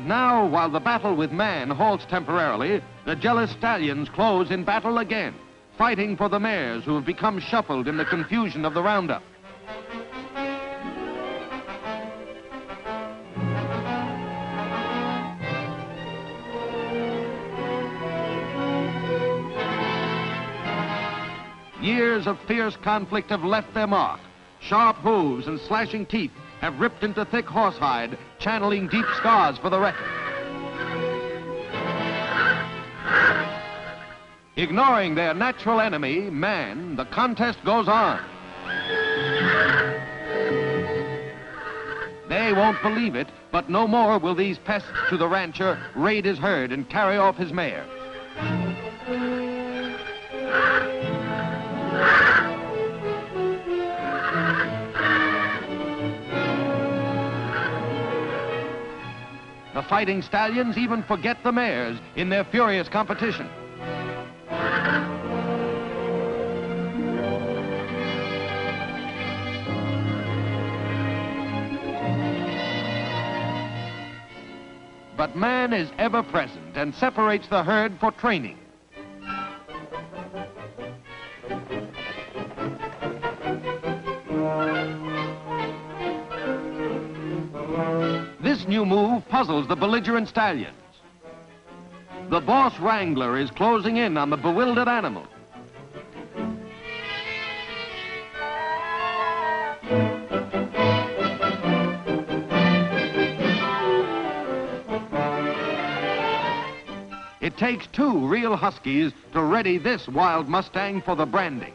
And now, while the battle with man halts temporarily, the jealous stallions close in battle again, fighting for the mares who have become shuffled in the confusion of the roundup. Years of fierce conflict have left their mark. Sharp hooves and slashing teeth have ripped into thick horsehide, channeling deep scars for the wrecker. Ignoring their natural enemy, man, the contest goes on. They won't believe it, but no more will these pests to the rancher raid his herd and carry off his mare. The fighting stallions even forget the mares in their furious competition. But man is ever present and separates the herd for training. This new move puzzles the belligerent stallions. The boss wrangler is closing in on the bewildered animal. It takes two real huskies to ready this wild Mustang for the branding.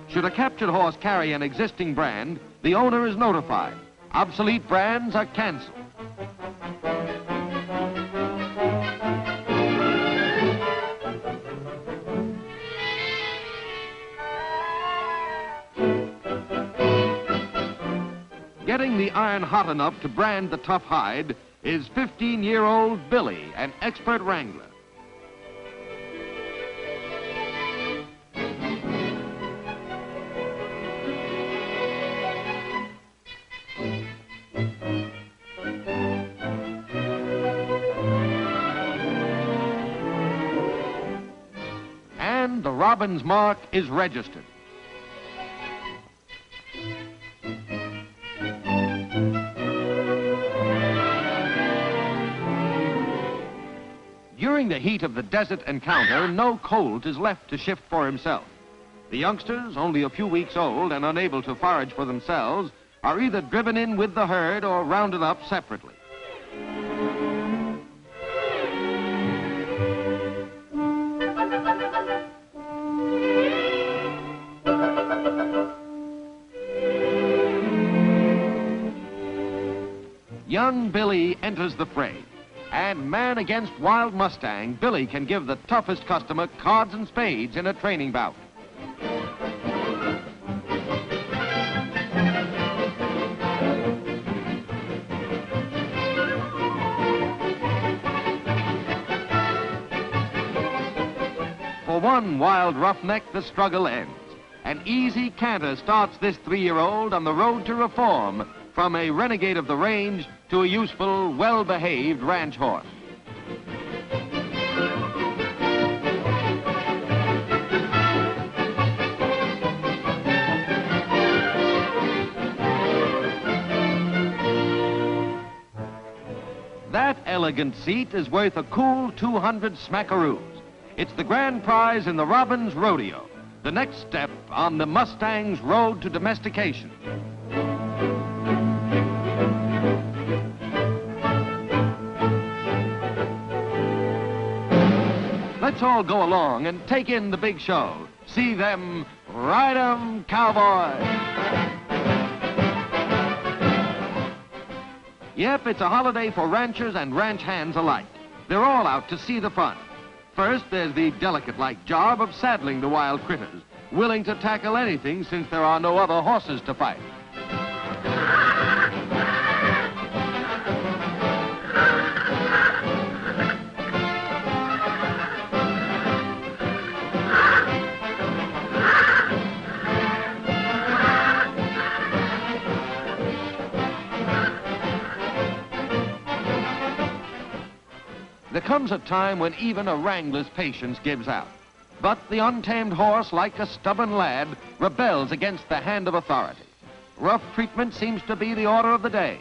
Should a captured horse carry an existing brand, the owner is notified. Obsolete brands are canceled. Getting the iron hot enough to brand the tough hide is 15-year-old Billy, an expert wrangler. And the robin's mark is registered. During the heat of the desert encounter, no colt is left to shift for himself. The youngsters, only a few weeks old and unable to forage for themselves, are either driven in with the herd or rounded up separately. Young Billy enters the fray. And man against wild Mustang, Billy can give the toughest customer cards and spades in a training bout. For one wild roughneck, the struggle ends. An easy canter starts this 3-year-old on the road to reform, from a renegade of the range to a useful, well-behaved ranch horse. That elegant seat is worth a cool 200 smackaroos. It's the grand prize in the Robin's Rodeo, the next step on the Mustang's road to domestication. Let's all go along and take in the big show. See them ride 'em, cowboys. Yep, it's a holiday for ranchers and ranch hands alike. They're all out to see the fun. First, there's the delicate-like job of saddling the wild critters, willing to tackle anything since there are no other horses to fight. comes a time when even a wrangler's patience gives out. But the untamed horse, like a stubborn lad, rebels against the hand of authority. Rough treatment seems to be the order of the day.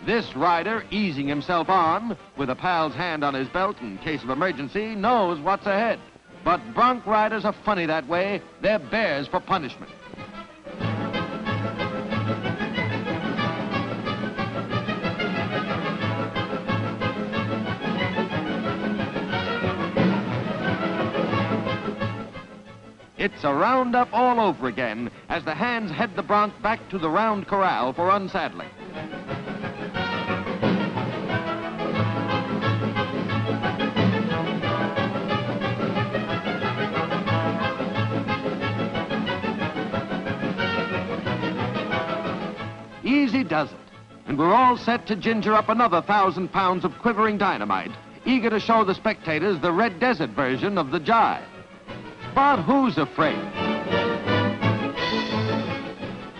This rider, easing himself on, with a pal's hand on his belt in case of emergency, knows what's ahead. But bronc riders are funny that way. They're bears for punishment. It's a roundup all over again as the hands head the bronc back to the round corral for unsaddling. Easy does it, and we're all set to ginger up another 1,000 pounds of quivering dynamite, eager to show the spectators the Red Desert version of the jive. But who's afraid?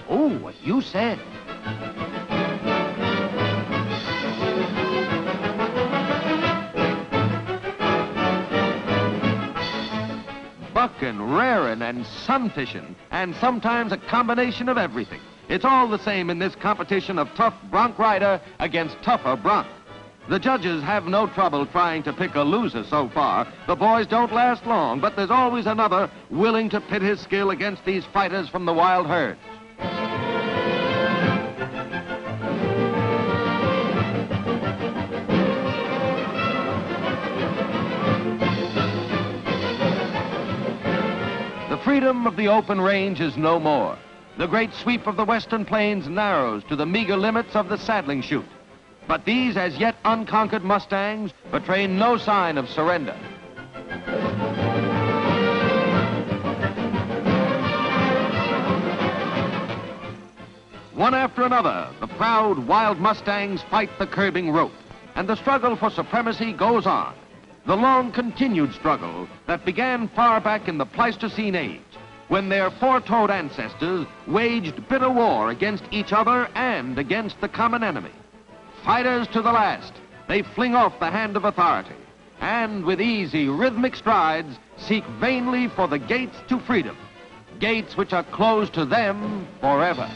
Oh, what you said. Bucking, raring, and sunfishing, and sometimes a combination of everything. It's all the same in this competition of tough bronc rider against tougher bronc. The judges have no trouble trying to pick a loser so far. The boys don't last long, but there's always another willing to pit his skill against these fighters from the wild herds. The freedom of the open range is no more. The great sweep of the western plains narrows to the meager limits of the saddling chute. But these as yet unconquered mustangs betray no sign of surrender. One after another, the proud wild mustangs fight the curbing rope, and the struggle for supremacy goes on. The long-continued struggle that began far back in the Pleistocene age, when their four-toed ancestors waged bitter war against each other and against the common enemy. Fighters to the last, they fling off the hand of authority, and with easy, rhythmic strides, seek vainly for the gates to freedom, gates which are closed to them forever.